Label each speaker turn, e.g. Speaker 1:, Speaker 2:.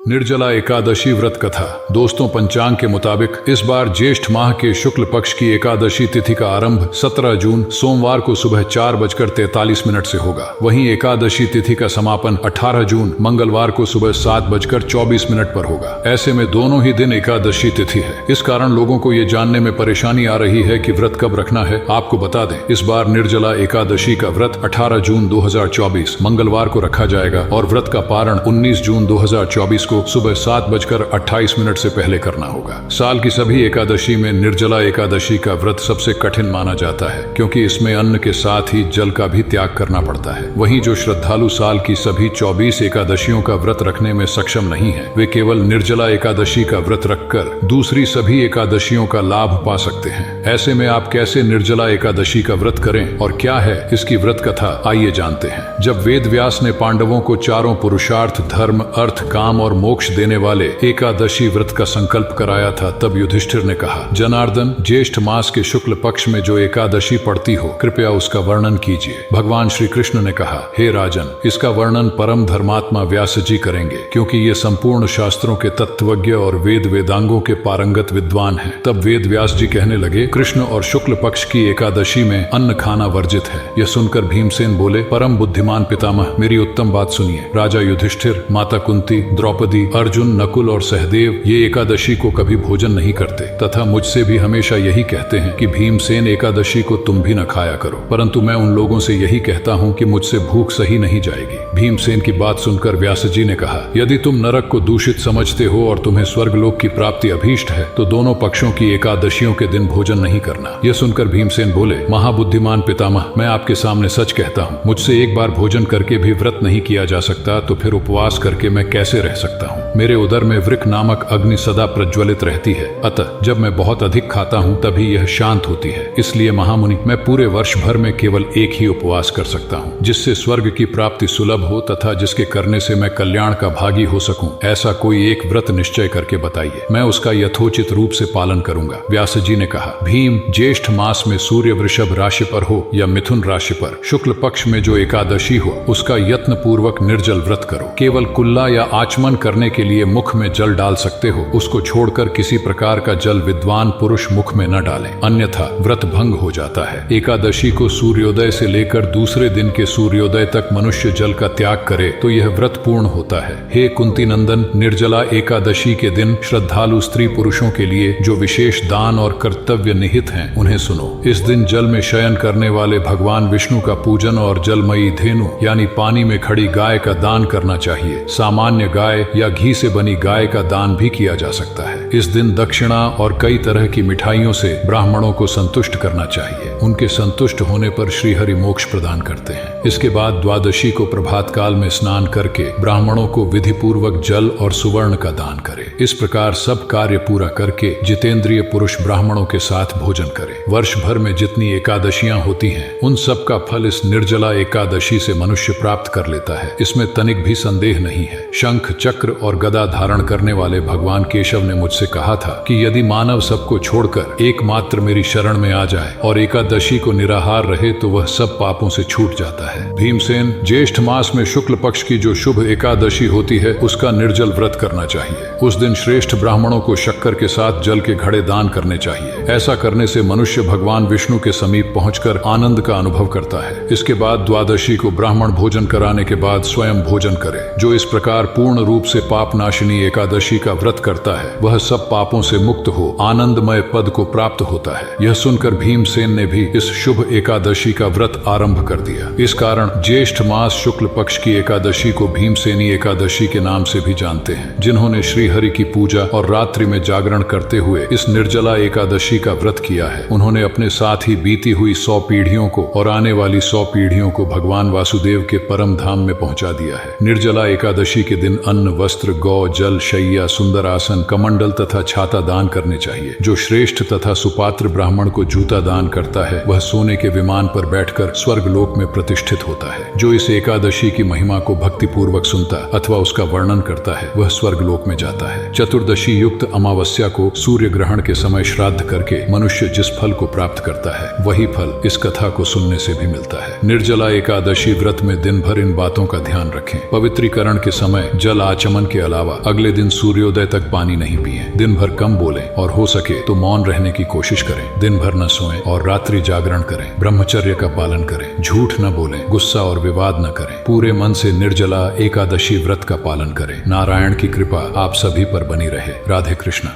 Speaker 1: निर्जला एकादशी व्रत कथा। दोस्तों, पंचांग के मुताबिक इस बार ज्येष्ठ माह के शुक्ल पक्ष की एकादशी तिथि का आरंभ 17 जून सोमवार को सुबह 4:43 से होगा। वहीं एकादशी तिथि का समापन 18 जून मंगलवार को सुबह 7:24 पर होगा। ऐसे में दोनों ही दिन एकादशी तिथि है। इस कारण लोगों को ये जानने में परेशानी आ रही है कि व्रत कब रखना है। आपको बता दें, इस बार निर्जला एकादशी का व्रत 18 जून 2024 मंगलवार को रखा जाएगा और व्रत का पारण 19 जून 2024 को सुबह 7:28 से पहले करना होगा। साल की सभी एकादशी में निर्जला एकादशी का व्रत सबसे कठिन माना जाता है, क्योंकि इसमें अन्न के साथ ही जल का भी त्याग करना पड़ता है। वहीं जो श्रद्धालु साल की सभी 24 एकादशियों का व्रत रखने में सक्षम नहीं है, वे केवल निर्जला एकादशी का व्रत रखकर दूसरी सभी एकादशियों का लाभ पा सकते हैं। ऐसे में आप कैसे निर्जला एकादशी का व्रत करें और क्या है इसकी व्रत कथा, आइए जानते हैं। जब वेद व्यास ने पांडवों को चारों पुरुषार्थ, धर्म, अर्थ, काम और मोक्ष देने वाले एकादशी व्रत का संकल्प कराया था, तब युधिष्ठिर ने कहा, जनार्दन, ज्येष्ठ मास के शुक्ल पक्ष में जो एकादशी पड़ती हो, कृपया उसका वर्णन कीजिए। भगवान श्री कृष्ण ने कहा, हे राजन, इसका वर्णन परम धर्मात्मा व्यास जी करेंगे, क्योंकि ये संपूर्ण शास्त्रों के तत्वज्ञ और वेद वेदांगों के पारंगत विद्वान हैं। तब वेद व्यास जी कहने लगे, कृष्ण और शुक्ल पक्ष की एकादशी में अन्न खाना वर्जित है। यह सुनकर भीमसेन बोले, परम बुद्धिमान पितामह, मेरी उत्तम बात सुनिए। राजा युधिष्ठिर, माता कुंती, द्रौपदी, अर्जुन, नकुल और सहदेव ये एकादशी को कभी भोजन नहीं करते तथा मुझसे भी हमेशा यही कहते हैं कि भीमसेन एकादशी को तुम भी न खाया करो, परंतु मैं उन लोगों से यही कहता हूँ कि मुझसे भूख सही नहीं जाएगी। भीमसेन की बात सुनकर व्यास जी ने कहा, यदि तुम नरक को दूषित समझते हो और तुम्हें स्वर्गलोक की प्राप्ति अभीष्ट है, तो दोनों पक्षों की एकादशियों के दिन भोजन नहीं करना। यह सुनकर भीमसेन बोले, महाबुद्धिमान पितामह, मैं आपके सामने सच कहता हूँ, मुझसे एक बार भोजन करके भी व्रत नहीं किया जा सकता, तो फिर उपवास करके मैं कैसे रह सकता हूँ। मेरे उदर में वृक नामक अग्नि सदा प्रज्वलित रहती है, अतः जब मैं बहुत अधिक खाता हूँ तभी यह शांत होती है। इसलिए महामुनि, मैं पूरे वर्ष भर में केवल एक ही उपवास कर सकता हूँ, जिससे स्वर्ग की प्राप्ति सुलभ हो तथा जिसके करने से मैं कल्याण का भागी हो सकूं। ऐसा कोई एक व्रत निश्चय करके बताइए, मैं उसका यथोचित रूप से पालन करूंगा। व्यास जी ने कहा, भीम, ज्येष्ठ मास में सूर्य वृषभ राशि पर हो या मिथुन राशि पर शुक्ल पक्ष में जो एकादशी हो, उसका यत्न पूर्वक निर्जल व्रत करो। केवल कुल्ला या आचमन करने के लिए मुख में जल डाल सकते हो, उसको छोड़कर किसी प्रकार का जल विद्वान पुरुष मुख में न डालें, अन्यथा व्रत भंग हो जाता है। एकादशी को सूर्योदय से लेकर दूसरे दिन के सूर्योदय तक मनुष्य जल का त्याग करे तो यह व्रत पूर्ण होता है। हे कुंती नंदन, निर्जला एकादशी के दिन श्रद्धालु स्त्री पुरुषों के लिए जो विशेष दान और कर्तव्य निहित हैं, उन्हें सुनो। इस दिन जल में शयन करने वाले भगवान विष्णु का पूजन और जलमयी धेनु यानी पानी में खड़ी गाय का दान करना चाहिए। सामान्य गाय या घी से बनी गाय का दान भी किया जा सकता है। इस दिन दक्षिणा और कई तरह की मिठाइयों से ब्राह्मणों को संतुष्ट करना चाहिए। उनके संतुष्ट होने पर श्रीहरि मोक्ष प्रदान करते हैं। इसके बाद द्वादशी को प्रभात काल में स्नान करके ब्राह्मणों को विधि पूर्वक जल और सुवर्ण का दान करें। इस प्रकार सब कार्य पूरा करके जितेंद्रिय पुरुष ब्राह्मणों के साथ भोजन करें। वर्ष भर में जितनी एकादशियां होती हैं, उन सब का फल इस निर्जला एकादशी से मनुष्य प्राप्त कर लेता है। इसमें तनिक भी संदेह नहीं है। शंख, चक्र और गदा धारण करने वाले भगवान केशव ने मुझसे कहा था कि यदि मानव सबको छोड़कर एकमात्र मेरी शरण में आ जाए और एकादशी को निराहार रहे, तो वह सब पापों से छूट जाता है। भीमसेन, ज्येष्ठ मास में शुक्ल पक्ष की जो शुभ एकादशी होती है, उसका निर्जल व्रत करना चाहिए। उस दिन श्रेष्ठ ब्राह्मणों को शक्कर के साथ जल के घड़े दान करने चाहिए। ऐसा करने से मनुष्य भगवान विष्णु के समीप पहुंचकर आनंद का अनुभव करता है। इसके बाद द्वादशी को ब्राह्मण भोजन कराने के बाद स्वयं भोजन करे। जो इस प्रकार पूर्ण रूप से पाप नाशिनी एकादशी का व्रत करता है, वह सब पापों से मुक्त हो आनंदमय पद को प्राप्त होता है। यह सुनकर भीमसेन ने भी इस शुभ एकादशी का व्रत आरंभ कर दिया। इस कारण ज्येष्ठ मास शुक्ल पक्ष की एकादशी को भीमसेनी एकादशी के नाम से भी जानते हैं। जिन्होंने श्री हरि की पूजा और रात्रि में जागरण करते हुए इस निर्जला एकादशी का व्रत किया है, उन्होंने अपने साथ ही बीती हुई 100 पीढ़ियों को और आने वाली 100 पीढ़ियों को भगवान वासुदेव के परम धाम में पहुंचा दिया है। निर्जला एकादशी के दिन अन्न, वस्त्र, गौ, जल, शैया, सुंदर आसन, कमंडल तथा छाता दान करने चाहिए। जो श्रेष्ठ तथा सुपात्र ब्राह्मण को जूता दान करता है, वह सोने के विमान पर बैठकर स्वर्गलोक में प्रतिष्ठित होता है। जो इस एकादशी की महिमा को भक्ति पूर्वक सुनता अथवा उसका वर्णन करता है, वह स्वर्गलोक में जाता है। चतुर्दशी युक्त अमावस्या को सूर्य ग्रहण के समय श्राद्ध करके मनुष्य जिस फल को प्राप्त करता है, वही फल इस कथा को सुनने से भी मिलता है। निर्जला एकादशी व्रत में दिन भर इन बातों का ध्यान रखें। पवित्रीकरण के समय जल आचमन आचमन के अलावा अगले दिन सूर्योदय तक पानी नहीं पिए। दिन भर कम बोलें और हो सके तो मौन रहने की कोशिश करें। दिन भर न सोएं और रात्रि जागरण करें। ब्रह्मचर्य का पालन करें। झूठ न बोलें, गुस्सा और विवाद न करें। पूरे मन से निर्जला एकादशी व्रत का पालन करें। नारायण की कृपा आप सभी पर बनी रहे। राधे कृष्ण।